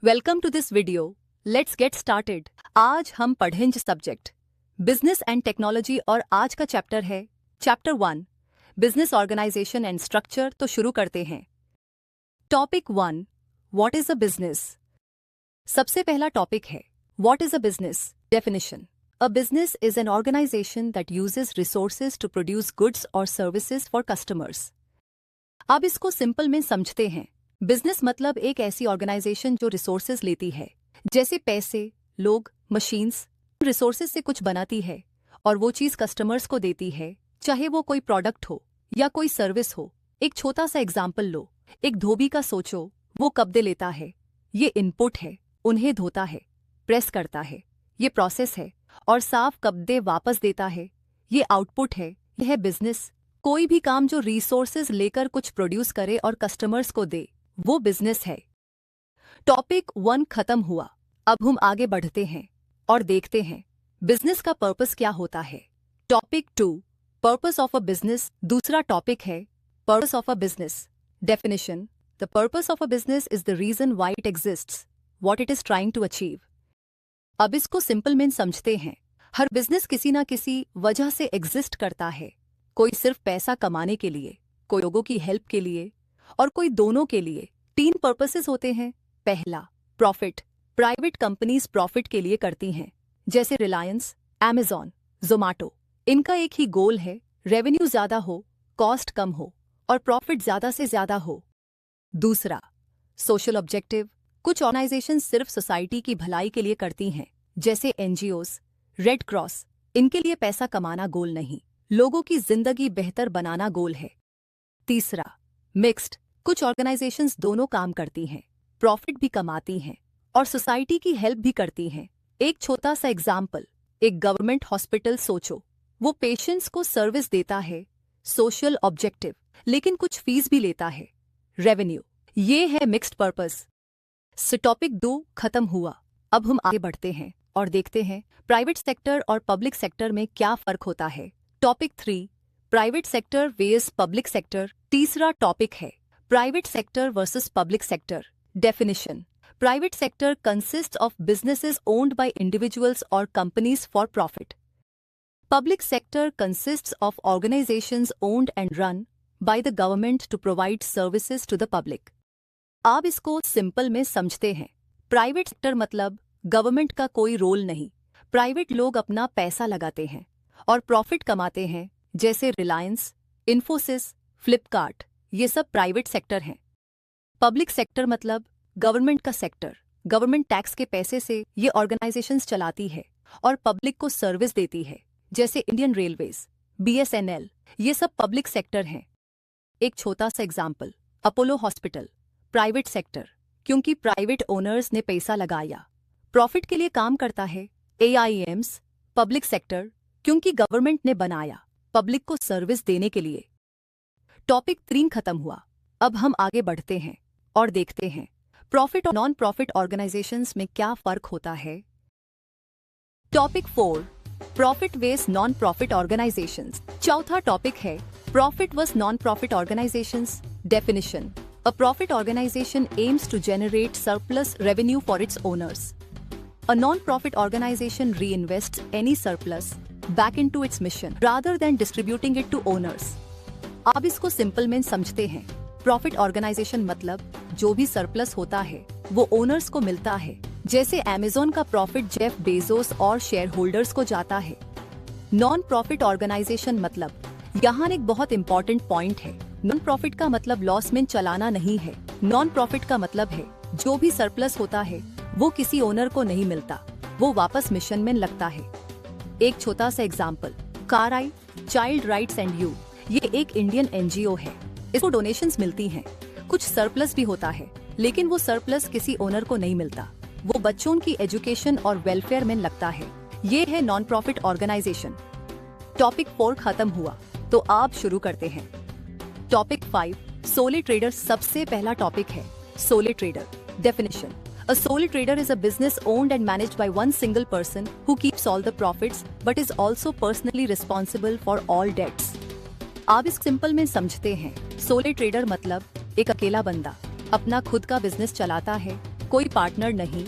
Welcome to this video. Let's get started. आज हम पढ़ेंगे सब्जेक्ट बिजनेस एंड टेक्नोलॉजी और आज का चैप्टर है chapter 1 business organization and structure. तो शुरू करते हैं। Topic 1 what is a business. सबसे पहला टॉपिक है what is a business. Definition a business is an organization that uses resources to produce goods और सर्विसेज फॉर कस्टमर्स। अब इसको सिंपल में समझते हैं। बिजनेस मतलब एक ऐसी ऑर्गेनाइजेशन जो रिसोर्सेज लेती है, जैसे पैसे, लोग, मशीन्स, रिसोर्सेज से कुछ बनाती है और वो चीज़ कस्टमर्स को देती है, चाहे वो कोई प्रोडक्ट हो या कोई सर्विस हो। एक छोटा सा एग्जाम्पल लो, एक धोबी का सोचो। वो कपड़े लेता है, ये इनपुट है, उन्हें धोता है, प्रेस करता है, ये प्रोसेस है, और साफ कपड़े वापस देता है, ये आउटपुट है। यह बिजनेस। कोई भी काम जो रिसोर्सेज लेकर कुछ प्रोड्यूस करे और कस्टमर्स को दे, वो बिजनेस है। टॉपिक 1 खत्म हुआ। अब हम आगे बढ़ते हैं और देखते हैं बिजनेस का पर्पस क्या होता है। Topic 2 purpose of a business. दूसरा टॉपिक है purpose of a business. Definition the purpose of a business is the reason why it exists, what it is trying to achieve. अब इसको सिंपल में समझते हैं। हर बिजनेस किसी ना किसी वजह से एग्जिस्ट करता है। कोई सिर्फ पैसा कमाने के लिए, कोई लोगों की हेल्प के लिए, और कोई दोनों के लिए। 3 पर्पसेस होते हैं। पहला प्रॉफिट। प्राइवेट कंपनीज प्रॉफिट के लिए करती हैं, जैसे रिलायंस, अमेजॉन, जोमैटो। इनका एक ही गोल है, रेवेन्यू ज्यादा हो, कॉस्ट कम हो और प्रॉफिट ज्यादा से ज्यादा हो। दूसरा सोशल ऑब्जेक्टिव। कुछ ऑर्गेनाइजेशन सिर्फ सोसाइटी की भलाई के लिए करती हैं, जैसे एनजीओज, रेड क्रॉस। इनके लिए पैसा कमाना गोल नहीं, लोगों की जिंदगी बेहतर बनाना गोल है। तीसरा मिक्स्ड। कुछ ऑर्गेनाइजेशंस दोनों काम करती हैं, प्रॉफिट भी कमाती हैं और सोसाइटी की हेल्प भी करती हैं। एक छोटा सा एग्जाम्पल, एक गवर्नमेंट हॉस्पिटल सोचो। वो पेशेंट्स को सर्विस देता है, सोशल ऑब्जेक्टिव, लेकिन कुछ फीस भी लेता है, रेवेन्यू। ये है मिक्स्ड पर्पस। टॉपिक 2 खत्म हुआ। अब हम आगे बढ़ते हैं और देखते हैं प्राइवेट सेक्टर और पब्लिक सेक्टर में क्या फर्क होता है। Topic 3 private sector versus public sector. तीसरा टॉपिक है private sector versus public sector. Definition private sector consist of businesses owned by individuals और companies for profit. Public sector consists of organisations owned and run by the government to provide services to the public. आप इसको simple में समझते हैं। Private sector मतलब government का कोई role नहीं। प्राइवेट लोग अपना पैसा लगाते हैं और प्रॉफिट कमाते हैं, जैसे रिलायंस, इन्फोसिस, फ्लिपकार्ट। ये सब प्राइवेट सेक्टर हैं। पब्लिक सेक्टर मतलब गवर्नमेंट का सेक्टर। गवर्नमेंट टैक्स के पैसे से ये ऑर्गेनाइजेशंस चलाती है और पब्लिक को सर्विस देती है, जैसे इंडियन रेलवेज, बीएसएनएल। ये सब पब्लिक सेक्टर हैं। एक छोटा सा example, Apollo hospital, private sector, क्योंकि प्राइवेट ओनर्स ने पैसा लगाया, प्रॉफिट के लिए काम करता है। एआईएम्स, पब्लिक सेक्टर, क्योंकि गवर्नमेंट ने बनाया, पब्लिक को सर्विस देने के लिए। टॉपिक 3 खत्म हुआ। अब हम आगे बढ़ते हैं और देखते हैं प्रॉफिट और नॉन प्रॉफिट ऑर्गेनाइजेशंस में क्या फर्क होता है। Topic 4 profit versus non profit organizations. चौथा टॉपिक है profit versus non profit organizations. Definition a profit organization aims to generate surplus revenue for its owners. A non-profit organization reinvests any surplus back into its mission rather than distributing it to owners. आप इसको simple में समझते हैं। Profit organisation मतलब जो भी surplus होता है वो ओनर्स को मिलता है, जैसे अमेजोन का प्रॉफिट जेफ बेजोस और शेयर होल्डर्स को जाता है। नॉन प्रॉफिट ऑर्गेनाइजेशन मतलब, यहाँ एक बहुत इंपॉर्टेंट पॉइंट है, नॉन प्रॉफिट का मतलब लॉस में चलाना नहीं है। नॉन प्रॉफिट का मतलब है जो भी सरप्लस होता है वो किसी ओनर को नहीं मिलता, वो वापस मिशन में लगता है। एक छोटा सा example, CRY child rights and you. ये एक इंडियन एनजीओ है, इसको डोनेशंस मिलती हैं। कुछ सरप्लस भी होता है, लेकिन वो सरप्लस किसी ओनर को नहीं मिलता, वो बच्चों की एजुकेशन और वेलफेयर में लगता है। ये है नॉन प्रॉफिट ऑर्गेनाइजेशन। टॉपिक 4 खत्म हुआ, तो आप शुरू करते हैं। टॉपिक 5 सोले ट्रेडर। सबसे पहला टॉपिक है सोले trader. Definition A sole trader is a business owned and managed by one single person who keeps all the profits but is also personally responsible for all debts. आप इस simple में समझते हैं। सोले trader मतलब एक अकेला बंदा अपना खुद का बिजनेस चलाता है, कोई पार्टनर नहीं,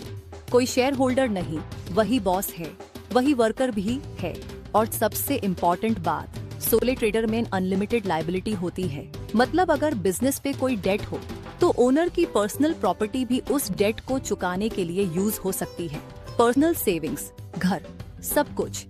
कोई शेयर होल्डर नहीं, वही बॉस है, वही वर्कर भी है। और सबसे इम्पोर्टेंट बात, सोले ट्रेडर में अनलिमिटेड लायबिलिटी होती है। मतलब अगर बिजनेस पे कोई डेट हो तो ओनर की पर्सनल प्रॉपर्टी भी उस डेट को चुकाने के लिए यूज हो सकती है। पर्सनल सेविंग्स, घर, सब कुछ।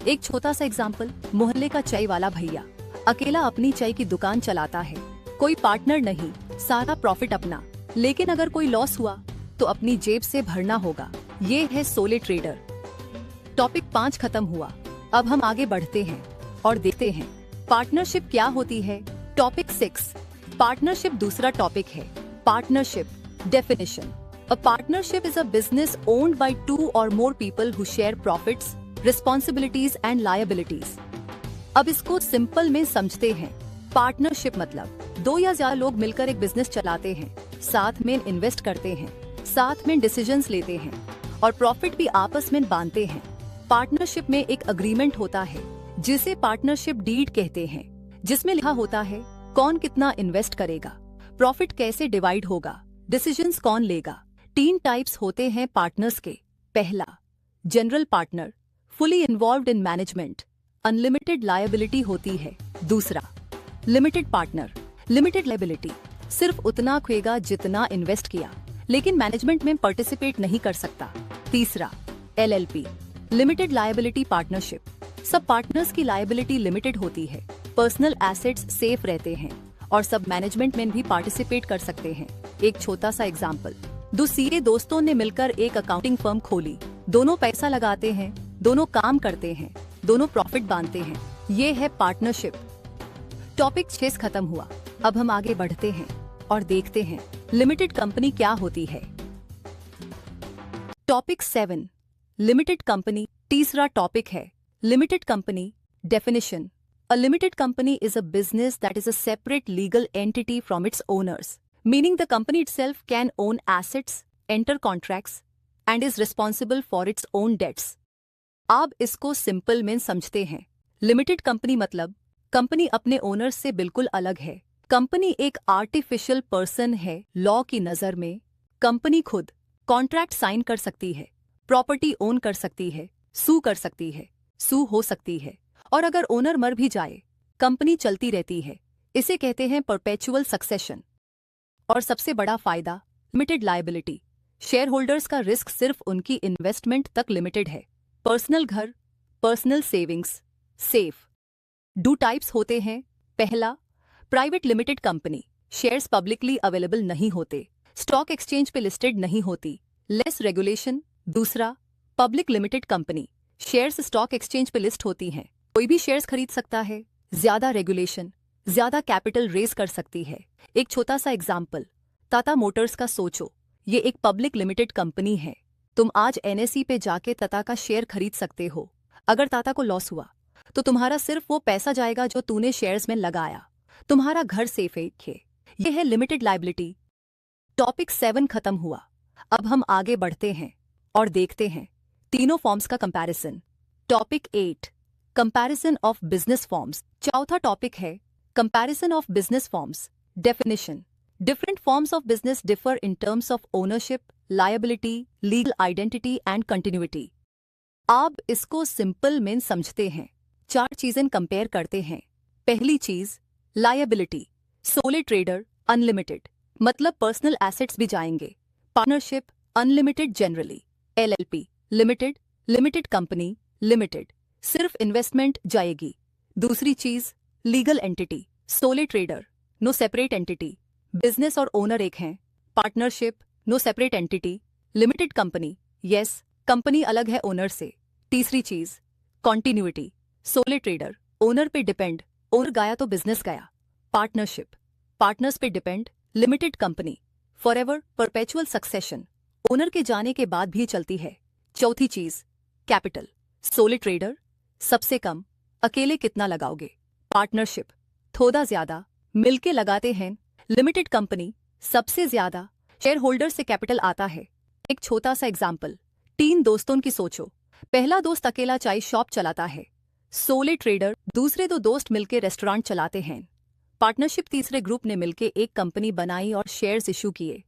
एक छोटा सा एग्जांपल, मोहल्ले का चाय वाला भैया अकेला अपनी चाय की दुकान चलाता है, कोई पार्टनर नहीं, सारा प्रॉफिट अपना। लेकिन अगर कोई लॉस हुआ तो अपनी जेब से भरना होगा। ये है सोले ट्रेडर। टॉपिक 5 खत्म हुआ। अब हम आगे बढ़ते हैं और देखते हैं पार्टनरशिप क्या होती है। टॉपिक 6, पार्टनरशिप दूसरा टॉपिक है। Partnership definition. A partnership is a business owned by 2 or more people who share profits, responsibilities and liabilities. अब इसको सिंपल में समझते हैं। पार्टनरशिप मतलब 2 या ज्यादा लोग मिलकर एक बिजनेस चलाते हैं, साथ में इन्वेस्ट करते हैं, साथ में डिसीजंस लेते हैं और प्रॉफिट भी आपस में बांटते हैं। पार्टनरशिप में एक अग्रीमेंट होता है जिसे पार्टनरशिप डीड कहते हैं, जिसमें लिखा होता है कौन कितना इन्वेस्ट करेगा, प्रॉफिट कैसे डिवाइड होगा, डिसीजंस कौन लेगा। 3 टाइप्स होते हैं पार्टनर्स के। पहला, general partner, fully involved in management, unlimited liability होती है। दूसरा, लिमिटेड पार्टनर, लिमिटेड लायबिलिटी, सिर्फ उतना खोएगा जितना इन्वेस्ट किया, लेकिन मैनेजमेंट में पार्टिसिपेट नहीं कर सकता। तीसरा, LLP, लिमिटेड लायबिलिटी पार्टनरशिप, सब पार्टनर्स की लायबिलिटी लिमिटेड होती है, पर्सनल एसेट्स सेफ रहते हैं और सब मैनेजमेंट में भी पार्टिसिपेट कर सकते हैं। एक छोटा सा एग्जाम्पल, 2 सीए दोस्तों ने मिलकर एक अकाउंटिंग फर्म खोली, दोनों पैसा लगाते हैं, दोनों काम करते हैं, दोनों प्रॉफिट बांटते हैं। ये है पार्टनरशिप। टॉपिक 6 खत्म हुआ। अब हम आगे बढ़ते हैं और देखते हैं लिमिटेड कंपनी क्या होती है। टॉपिक 7, लिमिटेड कंपनी तीसरा टॉपिक है। Limited company definition. A limited company is a business that is a separate legal entity from its owners, meaning the company itself can own assets, enter contracts, and is responsible for its own debts. आप इसको simple में समझते हैं। Limited company मतलब company अपने owner से बिल्कुल अलग है। कंपनी एक आर्टिफिशियल पर्सन है लॉ की नज़र में। कंपनी खुद कॉन्ट्रैक्ट साइन कर सकती है, प्रॉपर्टी ओन कर सकती है, सू कर सकती है, सू हो सकती है, और अगर ओनर मर भी जाए कंपनी चलती रहती है। इसे कहते हैं परपेचुअल सक्सेशन। और सबसे बड़ा फायदा, लिमिटेड लायबिलिटी। शेयर होल्डर्स का रिस्क सिर्फ उनकी इन्वेस्टमेंट तक लिमिटेड है। पर्सनल घर, पर्सनल सेविंग्स सेफ। 2 टाइप्स होते हैं। पहला, private limited company, shares publicly available नहीं होते, स्टॉक एक्सचेंज पे लिस्टेड नहीं होती, लेस रेगुलेशन। दूसरा, public limited company, shares stock exchange पे लिस्ट होती हैं, कोई भी शेयर्स खरीद सकता है, ज्यादा रेगुलेशन, ज्यादा कैपिटल रेज कर सकती है। एक छोटा सा एग्जाम्पल, टाटा मोटर्स का सोचो, ये एक पब्लिक लिमिटेड कंपनी है। तुम आज NSE पे जाके टाटा का शेयर खरीद सकते हो। अगर टाटा को लॉस हुआ तो तुम्हारा सिर्फ वो पैसा जाएगा जो तूने शेयर्स में लगाया। तुम्हारा घर सेफ है। ये है लिमिटेड लायबिलिटी। टॉपिक 7 खत्म हुआ। अब हम आगे बढ़ते हैं और देखते हैं तीनों फॉर्म्स का comparison. Topic 8, comparison of business forms. चौथा टॉपिक है comparison of business forms. Definition. Different forms of business differ in terms of ownership, liability, legal identity and continuity. आप इसको सिंपल में समझते हैं। 4 चीजें कंपेयर करते हैं। पहली चीज, लायबिलिटी। सोले ट्रेडर अनलिमिटेड, मतलब पर्सनल एसेट्स भी जाएंगे। Partnership unlimited generally. LLP limited, limited company limited, सिर्फ इन्वेस्टमेंट जाएगी। दूसरी चीज, legal entity. Sole trader no separate entity, business और ओनर एक हैं। Partnership no separate entity. Limited company, yes company अलग है ओनर से। तीसरी चीज, कॉन्टिन्यूटी। सोले ट्रेडर ओनर पे डिपेंड, ओनर गया तो बिजनेस गया। पार्टनरशिप पार्टनर्स पे depend, limited company forever, perpetual succession, owner के जाने के बाद भी चलती है। चौथी चीज, कैपिटल। सोले ट्रेडर सबसे कम, अकेले कितना लगाओगे। पार्टनरशिप थोड़ा ज्यादा, मिलके लगाते हैं। लिमिटेड कंपनी सबसे ज्यादा, शेयर होल्डर से कैपिटल आता है। एक छोटा सा एग्जाम्पल, 3 दोस्तों की सोचो। पहला दोस्त अकेला चाय शॉप चलाता है। सोले ट्रेडर दूसरे 2 दोस्त मिलके रेस्टोरेंट चलाते हैं। पार्टनरशिप तीसरे ग्रुप ने मिलके एक कंपनी बनाई और शेयर्स इशू किए।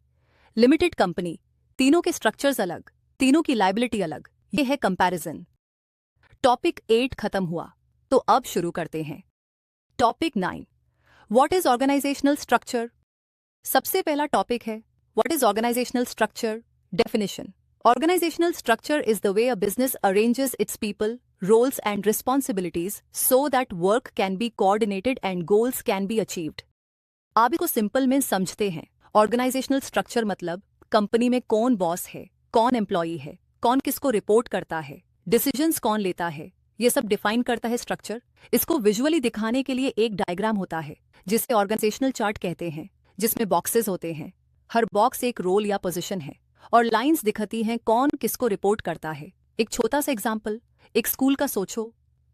लिमिटेड कंपनी तीनों के स्ट्रक्चर्स अलग, तीनों की लायबिलिटी अलग, ये है कंपैरिजन। टॉपिक 8 खत्म हुआ, तो अब शुरू करते हैं topic 9। What is organizational structure? सबसे पहला टॉपिक है what is organizational structure. Definition: Organizational structure is the way a business arranges its people, roles and responsibilities so that work can be coordinated and goals can be achieved. आप इसको simple में समझते हैं। Organisational structure मतलब company में कौन boss है, कौन एम्प्लॉई है, कौन किसको रिपोर्ट करता है, डिसीजंस कौन लेता है, ये सब डिफाइन करता है स्ट्रक्चर। इसको विजुअली दिखाने के लिए एक डायग्राम होता है जिसे ऑर्गेनाइजेशनल चार्ट कहते हैं, जिसमें बॉक्सेस होते हैं। हर बॉक्स एक रोल या पोजीशन है और लाइंस दिखती हैं कौन किसको रिपोर्ट करता है। एक छोटा सा एग्जांपल, एक स्कूल का सोचो।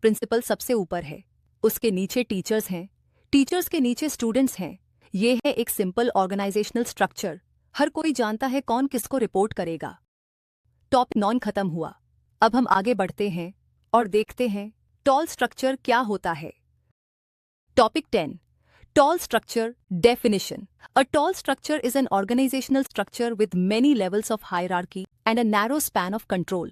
प्रिंसिपल सबसे ऊपर है, उसके नीचे टीचर्स हैं, टीचर्स के नीचे स्टूडेंट्स हैं। ये है एक सिंपल ऑर्गेनाइजेशनल स्ट्रक्चर। हर कोई जानता है कौन किसको रिपोर्ट करेगा। टॉपिक 9 खत्म हुआ, अब हम आगे बढ़ते हैं और देखते हैं टॉल स्ट्रक्चर क्या होता है। Topic 10 Tall structure definition. A tall structure is an organizational structure with many levels of hierarchy and a narrow span of control.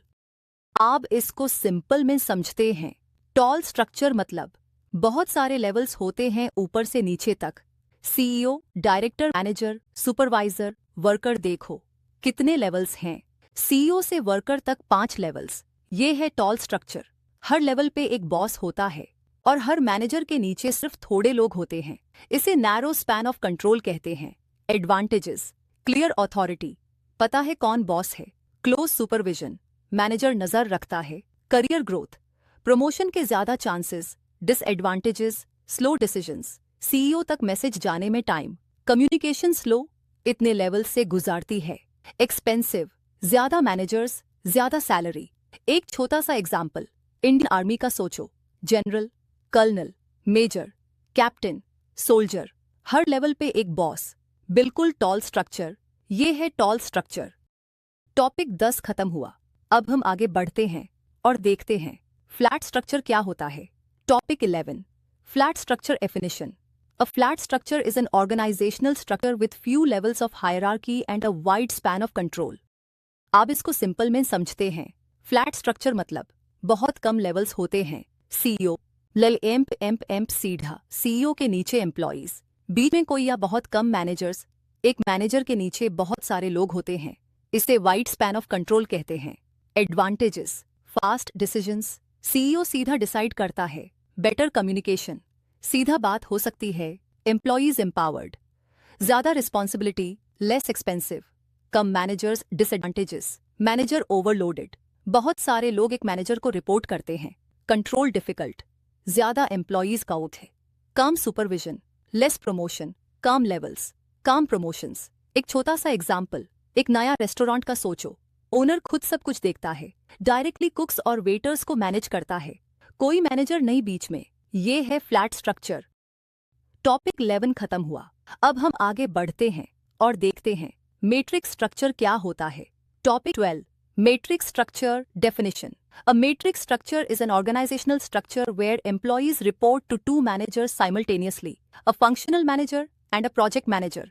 आप इसको सिंपल में समझते हैं। टॉल स्ट्रक्चर मतलब बहुत सारे लेवल्स होते हैं ऊपर से नीचे तक। CEO, director, manager, supervisor, worker, देखो कितने लेवल्स हैं। सीईओ से वर्कर तक 5 लेवल्स। ये है टॉल स्ट्रक्चर। हर लेवल पे एक बॉस होता है और हर मैनेजर के नीचे सिर्फ थोड़े लोग होते हैं। इसे नैरो स्पैन ऑफ कंट्रोल कहते हैं। एडवांटेजेस: क्लियर अथॉरिटी, पता है कौन बॉस है। क्लोज सुपरविजन, मैनेजर नजर रखता है। करियर ग्रोथ, प्रमोशन के ज्यादा chances. Disadvantages: slow decisions, CEO तक मैसेज जाने में टाइम। कम्युनिकेशन स्लो, इतने लेवल से गुजारती है। एक्सपेंसिव, ज्यादा मैनेजर्स, ज्यादा सैलरी। एक छोटा सा एग्जाम्पल, इंडियन आर्मी का सोचो। General, colonel, major, captain, soldier, हर लेवल पे एक बॉस। बिल्कुल टॉल स्ट्रक्चर, ये है टॉल स्ट्रक्चर। टॉपिक 10 खत्म हुआ, अब हम आगे बढ़ते हैं और देखते हैं फ्लैट स्ट्रक्चर क्या होता है। Topic 11 flat structure definition. A flat structure is an organizational structure with few levels of hierarchy and a wide span of control. आप इसको सिंपल में समझते हैं। फ्लैट स्ट्रक्चर मतलब बहुत कम लेवल्स होते हैं। सीईओ, एम्प सीधा, सीईओ के नीचे एम्प्लॉइज, बीच में कोई या बहुत कम मैनेजर्स, एक मैनेजर के नीचे बहुत सारे लोग होते हैं। इसे वाइड स्पैन ऑफ कंट्रोल कहते हैं। एडवांटेजेस: फास्ट डिसीजंस, सीईओ सीधा डिसाइड करता है। बेटर कम्युनिकेशन, सीधा बात हो सकती है। एम्प्लॉइज एम्पावर्ड, ज्यादा रिस्पॉन्सिबिलिटी, लेस एक्सपेंसिव। कम मैनेजर्स। डिसएडवांटेजेस: मैनेजर ओवरलोडेड, बहुत सारे लोग एक मैनेजर को रिपोर्ट करते हैं। कंट्रोल डिफिकल्ट, ज्यादा एम्प्लॉइज काउंट है। कम सुपरविजन, लेस प्रमोशन, कम लेवल्स, कम प्रमोशंस। एक छोटा सा एग्जाम्पल, एक नया रेस्टोरेंट का सोचो। ओनर खुद सब कुछ देखता है, डायरेक्टली कुक्स और वेटर्स को मैनेज करता है। कोई मैनेजर नहीं बीच में। ये है फ्लैट स्ट्रक्चर। टॉपिक 11 खत्म हुआ, अब हम आगे बढ़ते हैं और देखते हैं मैट्रिक्स स्ट्रक्चर क्या होता है। Topic 12 Matrix structure definition. A matrix structure is an organizational structure where employees report to 2 managers simultaneously, a functional manager and a project manager.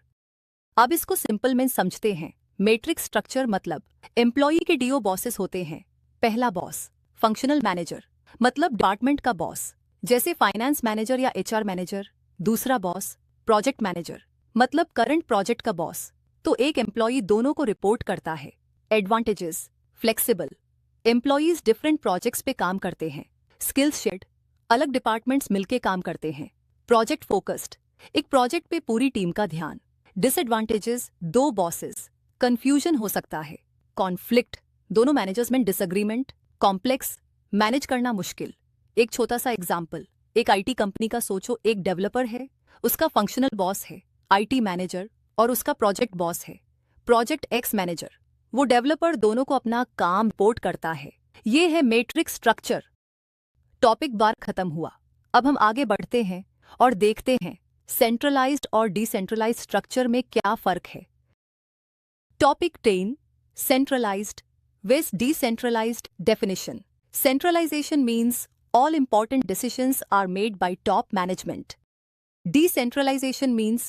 अब इसको सिंपल में समझते हैं। मैट्रिक्स स्ट्रक्चर मतलब एम्प्लॉई के डीओ बॉसेस होते हैं। पहला बॉस फंक्शनल मैनेजर, मतलब डिपार्टमेंट का बॉस, जैसे फाइनेंस मैनेजर या एचआर मैनेजर। दूसरा बॉस प्रोजेक्ट मैनेजर, मतलब करंट प्रोजेक्ट का बॉस। तो एक एम्प्लॉई दोनों को रिपोर्ट करता है। Advantages: flexible, employees different projects पे काम करते हैं। स्किल्स शेड, अलग डिपार्टमेंट्स मिलके काम करते हैं। प्रोजेक्ट फोकस्ड, एक प्रोजेक्ट पे पूरी टीम का ध्यान। डिसएडवांटेजेस: 2 बॉसेस, कंफ्यूजन हो सकता है। कॉन्फ्लिक्ट, दोनों मैनेजर्स में डिसएग्रीमेंट। कॉम्प्लेक्स, मैनेज करना मुश्किल। एक छोटा सा एग्जाम्पल, एक आईटी कंपनी का सोचो। एक डेवलपर है, उसका फंक्शनल बॉस है आईटी मैनेजर और उसका प्रोजेक्ट बॉस है प्रोजेक्ट एक्स मैनेजर। वो डेवलपर दोनों को अपना काम रिपोर्ट करता है। ये है मैट्रिक्स स्ट्रक्चर। टॉपिक 12 खत्म हुआ, अब हम आगे बढ़ते हैं और देखते हैं सेंट्रलाइज्ड और डिसेंट्रलाइज्ड स्ट्रक्चर में क्या फर्क है। Topic 10 centralized with decentralized definition. Centralization means all important decisions are made by top management. Decentralization means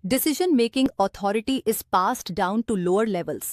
decision-making authority is passed down to lower levels.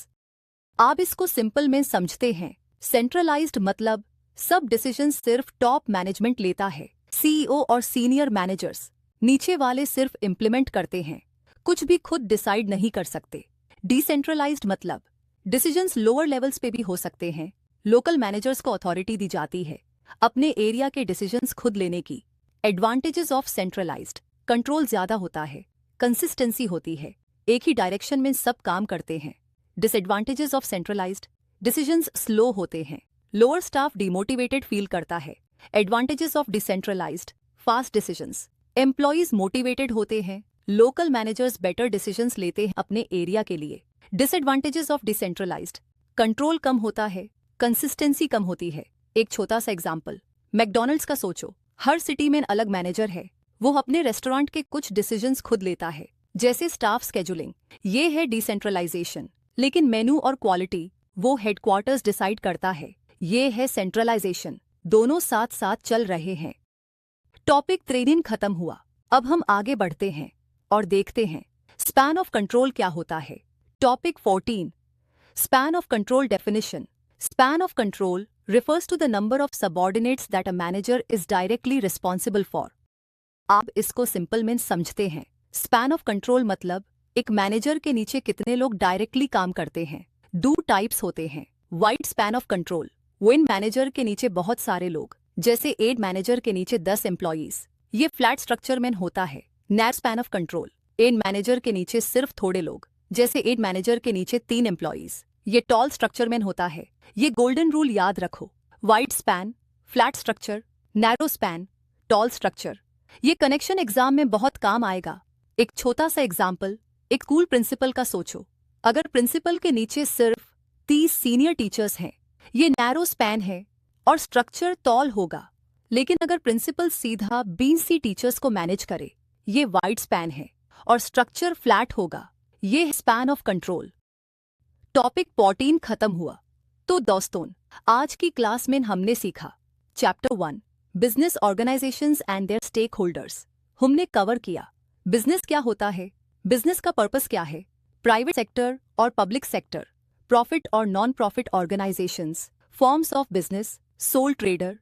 आप इसको सिंपल में समझते हैं। सेंट्रलाइज्ड मतलब सब डिसीजन सिर्फ टॉप मैनेजमेंट लेता है, सीईओ और सीनियर मैनेजर्स, नीचे वाले सिर्फ इम्प्लीमेंट करते हैं, कुछ भी खुद डिसाइड नहीं कर सकते। डिसेंट्रलाइज्ड मतलब डिसीजंस लोअर लेवल्स पे भी हो सकते हैं, लोकल मैनेजर्स को अथॉरिटी दी जाती है अपने एरिया के डिसीजंस खुद लेने की। एडवांटेजेस ऑफ सेंट्रलाइज्ड, कंट्रोल ज्यादा होता है, कंसिस्टेंसी होती है, एक ही डायरेक्शन में सब काम करते हैं। Disadvantages of centralized, decisions slow होते हैं, लोअर स्टाफ डिमोटिवेटेड फील करता है। Advantages of decentralized, fast decisions, employees motivated होते हैं, लोकल मैनेजर्स बेटर डिसीजंस लेते हैं अपने एरिया के लिए। डिसएडवांटेजेस ऑफ डिसेंट्रलाइज्ड, कंट्रोल कम होता है, कंसिस्टेंसी कम होती है। एक छोटा सा एग्जांपल, मैकडॉनल्ड्स का सोचो, हर सिटी में अलग मैनेजर है, वो अपने रेस्टोरेंट के कुछ डिसीजंस खुद लेता है, जैसे स्टाफ स्केड्यूलिंग, ये है डिसेंट्रलाइजेशन। लेकिन मेनू और क्वालिटी वो हेडक्वार्टर्स डिसाइड करता है, ये है सेंट्रलाइजेशन। दोनों साथ साथ चल रहे हैं। टॉपिक 13 खत्म हुआ, अब हम आगे बढ़ते हैं और देखते हैं स्पैन ऑफ कंट्रोल क्या होता है। Topic 14, span of control definition. Span of control refers to the number of subordinates that a manager is directly responsible for. आप इसको सिंपल में समझते हैं। स्पैन ऑफ कंट्रोल मतलब एक मैनेजर के नीचे कितने लोग डायरेक्टली काम करते हैं। दो टाइप्स होते हैं, wide span of control, win manager के नीचे बहुत सारे लोग, जैसे एड मैनेजर के नीचे 10 एम्प्लॉइज, ये फ्लैट स्ट्रक्चर में होता है। Narrow span of control, add manager के नीचे सिर्फ थोड़े लोग, जैसे एड मैनेजर के नीचे 3 एम्प्लॉइज, ये टॉल स्ट्रक्चर में होता है। ये गोल्डन रूल याद रखो, wide span, flat structure, narrow span, tall structure. ये कनेक्शन एग्जाम में बहुत काम आएगा। एक छोटा सा एग्जाम्पल, एक स्कूल प्रिंसिपल का सोचो, अगर प्रिंसिपल के नीचे सिर्फ 30 सीनियर टीचर्स हैं, ये नैरो स्पैन है और स्ट्रक्चर टॉल होगा। लेकिन अगर प्रिंसिपल सीधा 20 टीचर्स को मैनेज करे, ये वाइड स्पैन है और स्ट्रक्चर फ्लैट होगा, ये है स्पैन ऑफ कंट्रोल। टॉपिक 14 खत्म हुआ। तो दोस्तों, आज की क्लास में हमने सीखा chapter 1, business organisations and their stakeholders. हमने कवर किया बिजनेस क्या होता है, बिजनेस का पर्पस क्या है, प्राइवेट सेक्टर और पब्लिक सेक्टर, प्रॉफिट और non profit organisations, forms of business, sole trader,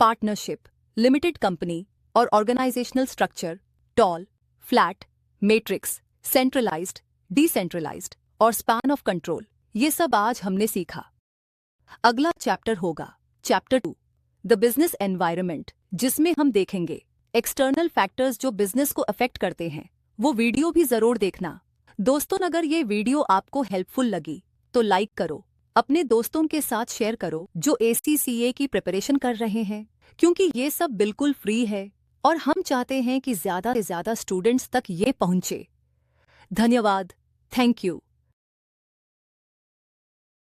partnership, limited company और organisational structure, tall, flat, matrix, centralised, decentralised और स्पैन ऑफ कंट्रोल, ये सब आज हमने सीखा। अगला चैप्टर होगा चैप्टर 2, द बिजनेस एनवायरनमेंट, जिसमें हम देखेंगे एक्सटर्नल फैक्टर्स जो बिजनेस को अफेक्ट करते हैं। वो वीडियो भी जरूर देखना। दोस्तों, अगर ये वीडियो आपको हेल्पफुल लगी तो लाइक करो, अपने दोस्तों के साथ शेयर करो जो ACCA की प्रिपरेशन कर रहे हैं, क्योंकि ये सब बिल्कुल फ्री है और हम चाहते हैं कि ज्यादा से ज्यादा स्टूडेंट्स तक ये पहुंचे। धन्यवाद, थैंक यू।